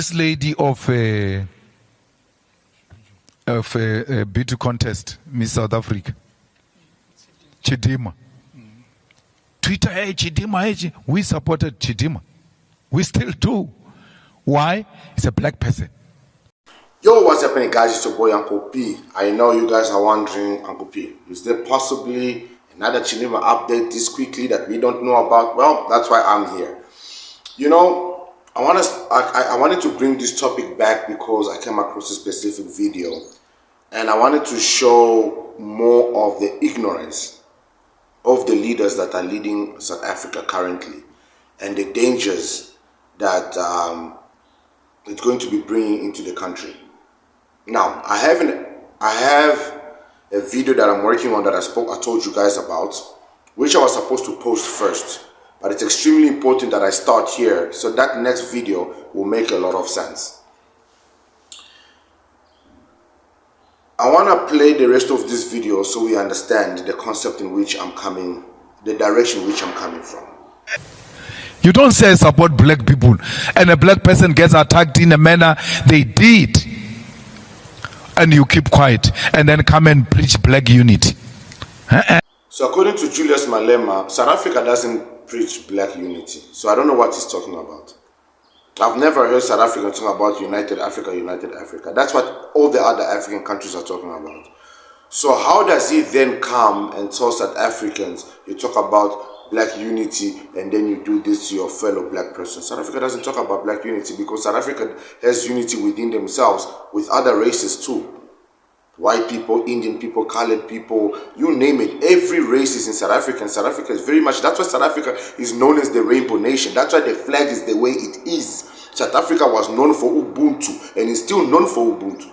this lady of a beauty contest, Miss South Africa, Chidima. Twitter, hey, Chidima, hey, we supported Chidima. We still do. Why? He's a black person. Yo, what's happening, guys? It's your boy Uncle P. I know you guys are wondering, Uncle P, is there possibly another Chidima update this quickly that we don't know about? Well, that's why I'm here. You know, I wanted to bring this topic back because I came across a specific video and I wanted to show more of the ignorance of the leaders that are leading South Africa currently and the dangers that it's going to be bringing into the country. Now, I have a video that I'm working on that I told you guys about, which I was supposed to post first, but it's extremely important that I start here so that next video will make a lot of sense. I want to play the rest of this video so we understand the concept in which I'm coming, the direction in which I'm coming from. You don't say support black people and a black person gets attacked in a manner they did, and you keep quiet and then come and preach black unity. So according to Julius Malema, South Africa doesn't preach black unity. So I don't know what he's talking about. I've never heard South Africa talk about United Africa, United Africa. That's what all the other African countries are talking about. So how does he then come and tell South Africans, you talk about black unity and then you do this to your fellow black person? South Africa doesn't talk about black unity because South Africa has unity within themselves with other races too. White people, Indian people, colored people, you name it. Every race is in South Africa. And South Africa is very much, that's why South Africa is known as the Rainbow Nation. That's why the flag is the way it is. South Africa was known for Ubuntu and is still known for Ubuntu.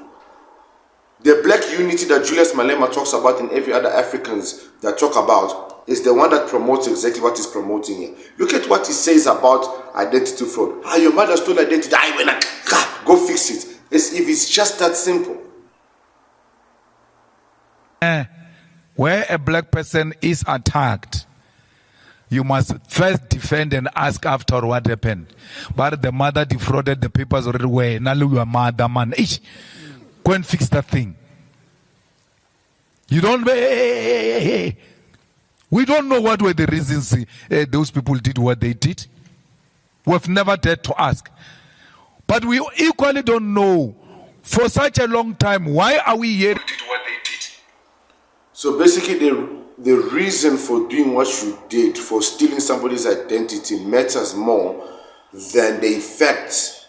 The black unity that Julius Malema talks about and every other Africans that talk about is the one that promotes exactly what he's promoting here. Look at what he says about identity fraud. Your mother stole identity. Go fix it. As if it's just that simple. Where a black person is attacked, you must first defend and ask after what happened. But the mother defrauded the papers already. Way now your mother man, go and fix that thing. You don't. We don't know what were the reasons those people did what they did. We've never dared to ask, but we equally don't know for such a long time why are we here. Did what they did. So basically, the reason for doing what you did, for stealing somebody's identity, matters more than the effect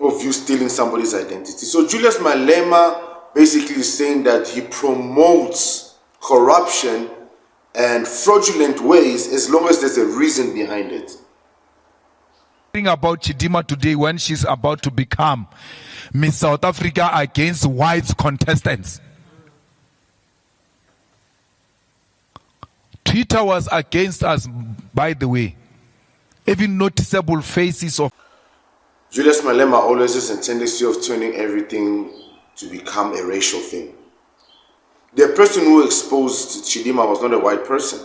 of you stealing somebody's identity. So Julius Malema basically is saying that he promotes corruption and fraudulent ways as long as there's a reason behind it. Think about Chidima today when she's about to become Miss South Africa against white contestants. Twitter was against us, by the way. Even noticeable faces of Julius Malema always has a tendency of turning everything to become a racial thing. The person who exposed Chidima was not a white person.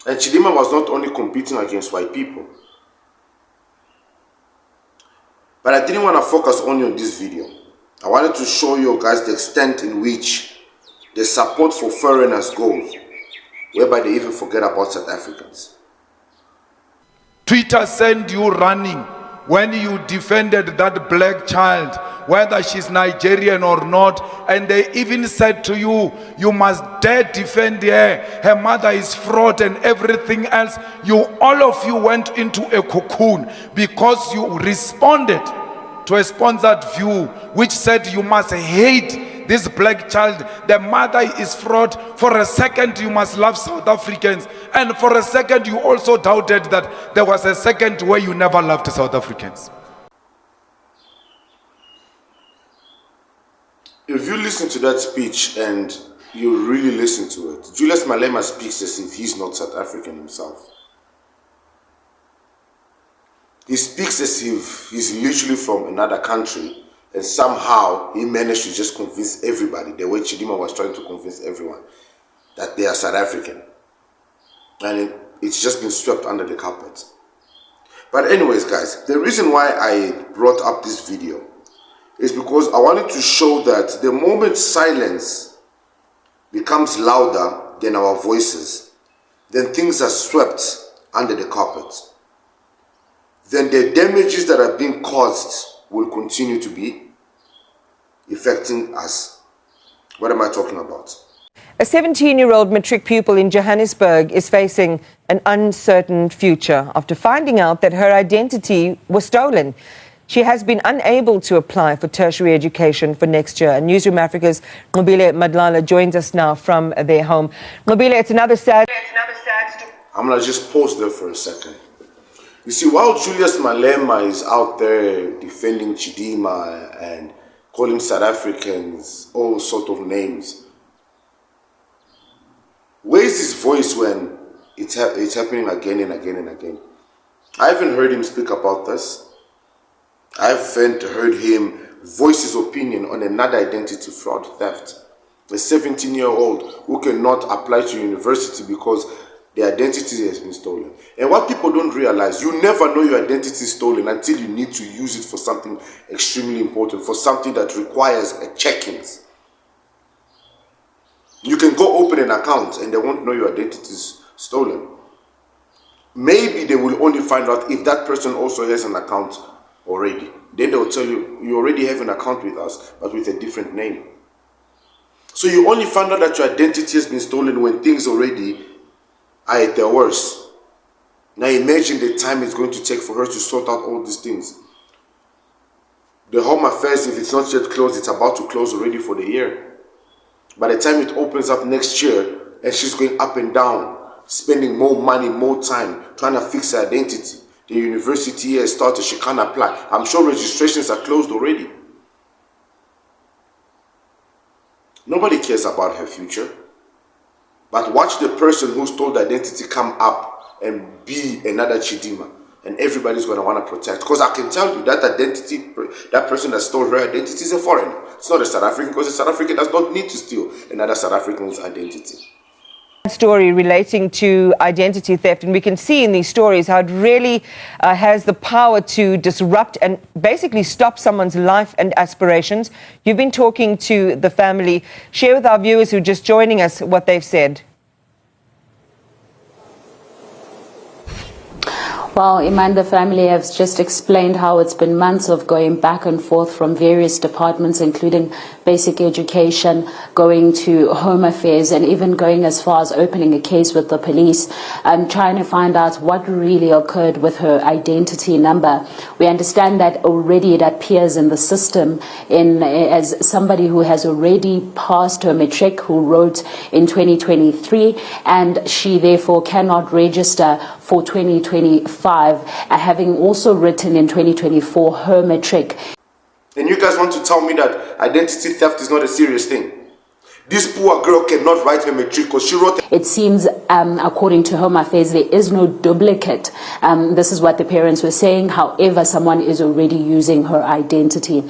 And Chidima was not only competing against white people. But I didn't want to focus only on this video. I wanted to show you guys the extent in which the support for foreigners goes, whereby they even forget about South Africans. Twitter sent you running when you defended that black child, whether she's Nigerian or not, and they even said to you, you must dare defend her. Her mother is fraud and everything else. All of you went into a cocoon because you responded to a sponsored view which said you must hate this black child. The mother is fraud. For a second you must love South Africans, and for a second you also doubted that there was a second where you never loved South Africans. If you listen to that speech and you really listen to it, Julius Malema speaks as if he's not South African himself. He speaks as if he's literally from another country, and somehow he managed to just convince everybody, the way Chidima was trying to convince everyone, that they are South African. And it's just been swept under the carpet. But anyways, guys, the reason why I brought up this video is because I wanted to show that the moment silence becomes louder than our voices, then things are swept under the carpet. Then the damages that are being caused will continue to be affecting us. What am I talking about? A 17-year-old matric pupil in Johannesburg is facing an uncertain future after finding out that her identity was stolen. She has been unable to apply for tertiary education for next year. Newsroom Africa's Nqobile Madlala joins us now from their home. Nqobile, it's another sad story. I'm going to just pause there for a second. You see, while Julius Malema is out there defending Chidima and calling South Africans all sort of names, where is his voice when it's happening again and again and again? I haven't heard him speak about this. I haven't heard him voice his opinion on another identity fraud theft. A 17-year-old who cannot apply to university because their identity has been stolen. And what people don't realize, you never know your identity is stolen until you need to use it for something extremely important, for something that requires a check-ins. You can go open an account and they won't know your identity is stolen. Maybe they will only find out if that person also has an account already. Then they'll tell you, you already have an account with us, but with a different name. So you only find out that your identity has been stolen when things already are at their worst. Now imagine the time it's going to take for her to sort out all these things. The Home Affairs, if it's not yet closed, it's about to close already for the year. By the time it opens up next year, and she's going up and down, spending more money, more time, trying to fix her identity. The university has started, she can't apply. I'm sure registrations are closed already. Nobody cares about her future. But watch the person who stole the identity come up and be another Chidima. And everybody's going to want to protect. Because I can tell you that identity, that person that stole her identity is a foreigner. It's not a South African, because a South African does not need to steal another South African's identity. Story relating to identity theft, and we can see in these stories how it really has the power to disrupt and basically stop someone's life and aspirations. You've been talking to the family. Share with our viewers who are just joining us what they've said. Well, Iman, the family has just explained how it's been months of going back and forth from various departments, including basic education, going to Home Affairs, and even going as far as opening a case with the police, trying to find out what really occurred with her identity number. We understand that already it appears in the system as somebody who has already passed her matric, who wrote in 2023, and she therefore cannot register for 2025, having also written in 2024 her matric. And you guys want to tell me that identity theft is not a serious thing? This poor girl cannot write her matric because she wrote... It seems, according to Home Affairs, there is no duplicate. This is what the parents were saying. However, someone is already using her identity.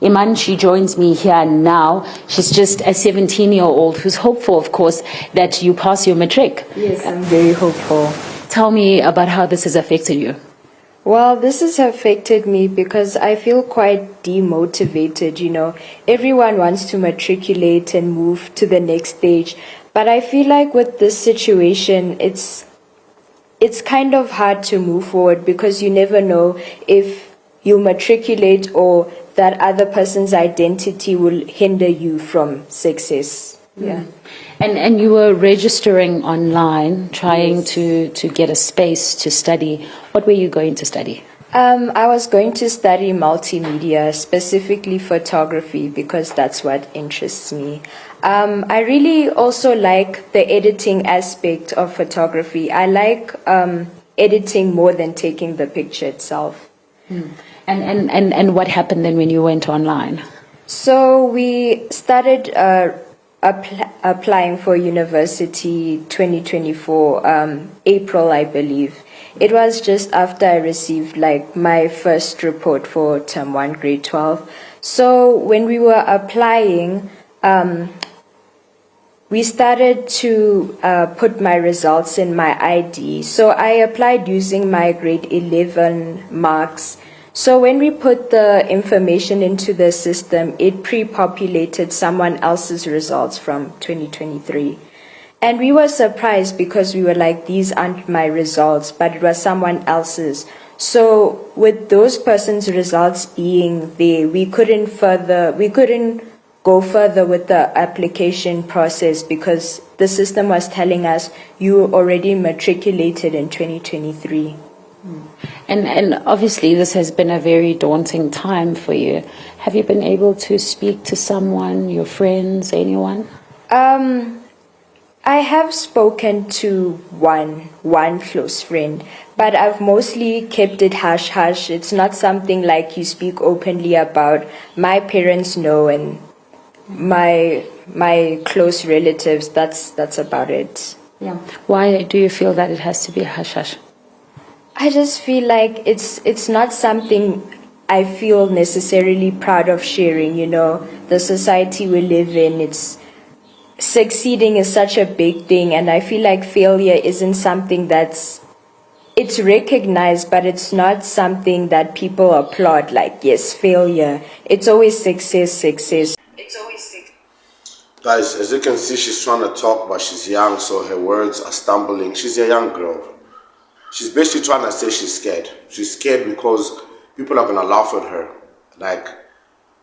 Iman, she joins me here now. She's just a 17-year-old who's hopeful, of course, that you pass your matric. Yes, I'm very hopeful. Tell me about how this has affected you. Well, this has affected me because I feel quite demotivated, you know. Everyone wants to matriculate and move to the next stage. But I feel like with this situation, it's kind of hard to move forward because you never know if you matriculate or that other person's identity will hinder you from success. Yeah. And you were registering online, trying to get a space to study. What were you going to study? I was going to study multimedia, specifically photography, because that's what interests me. I really also like the editing aspect of photography. I like editing more than taking the picture itself. And what happened then when you went online? So we started applying for university 2024, April, I believe. It was just after I received like my first report for term 1, grade 12. So when we were applying, we started to put my results in my ID. So I applied using my grade 11 marks. So when we put the information into the system, it pre-populated someone else's results from 2023. And we were surprised because we were like, these aren't my results, but it was someone else's. So with those persons' results being there, we couldn't go further with the application process because the system was telling us you already matriculated in 2023. And obviously this has been a very daunting time for you. Have you been able to speak to someone, your friends, anyone? I have spoken to one close friend, but I've mostly kept it hush-hush. It's not something like you speak openly about. My parents know, and my close relatives, that's about it. Yeah. Why do you feel that it has to be hush-hush? I just feel like it's not something I feel necessarily proud of sharing, you know. The society we live in, succeeding is such a big thing, and I feel like failure isn't something it's recognized, but it's not something that people applaud, like, yes, failure. It's always success. Guys, as you can see, she's trying to talk, but she's young, so her words are stumbling. She's a young girl. She's basically trying to say she's scared. She's scared because people are going to laugh at her. Like,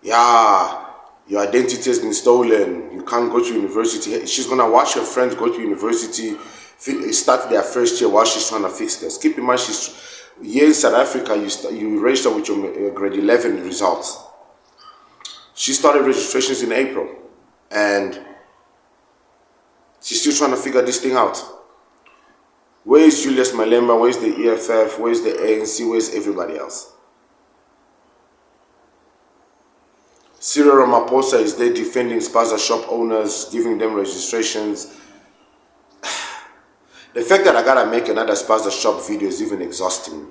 yeah, your identity has been stolen. You can't go to university. She's going to watch her friends go to university, start their first year while she's trying to fix this. Keep in mind, here in South Africa, you register with your grade 11 results. She started registrations in April, and she's still trying to figure this thing out. Where is Julius Malema? Where's the EFF? Where's the ANC? Where's everybody else? Cyril Ramaphosa is there defending spaza shop owners, giving them registrations. The fact that I gotta make another spaza shop video is even exhausting me.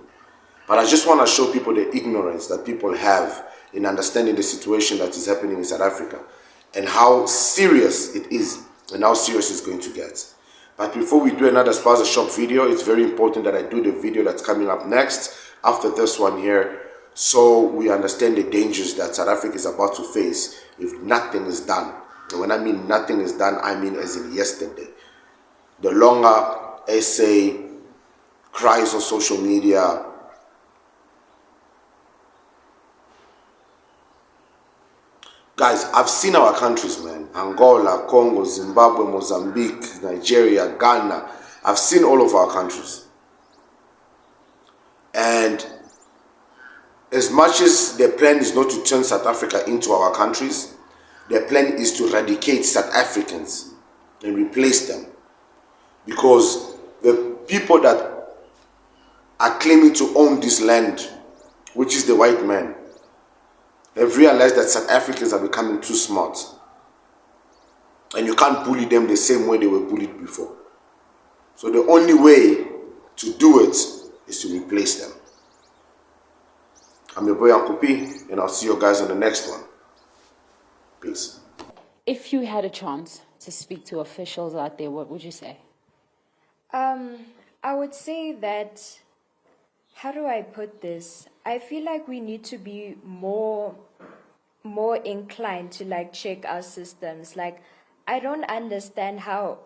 But I just want to show people the ignorance that people have in understanding the situation that is happening in South Africa and how serious it is and how serious it's going to get. But before we do another spaza shop video, it's very important that I do the video that's coming up next after this one here, so we understand the dangers that South Africa is about to face if nothing is done. And when I mean nothing is done, I mean as in yesterday. The longer essay, cries on social media, guys, I've seen our countries, man. Angola, Congo, Zimbabwe, Mozambique, Nigeria, Ghana. I've seen all of our countries. And as much as their plan is not to turn South Africa into our countries, their plan is to eradicate South Africans and replace them. Because the people that are claiming to own this land, which is the white man, have realized that South Africans are becoming too smart. And you can't bully them the same way they were bullied before. So the only way to do it is to replace them. I'm your boy Uncle P, and I'll see you guys on the next one. Peace. If you had a chance to speak to officials out there, what would you say? I would say that, how do I put this? I feel like we need to be more inclined to like check our systems. Like, I don't understand how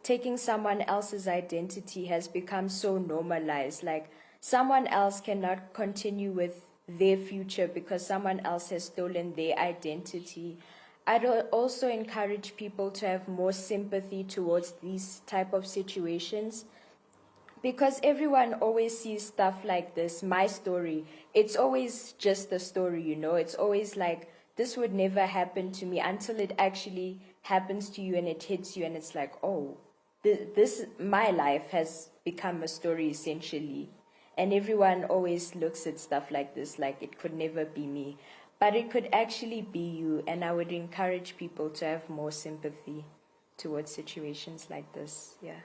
taking someone else's identity has become so normalized. Like, someone else cannot continue with their future because someone else has stolen their identity. I'd also encourage people to have more sympathy towards these type of situations, because everyone always sees stuff like this. My story, it's always just a story, you know. It's always like, this would never happen to me, until it actually happens to you and it hits you, and it's like, oh, my life has become a story essentially. And everyone always looks at stuff like this like it could never be me, but it could actually be you. And I would encourage people to have more sympathy towards situations like this. Yeah.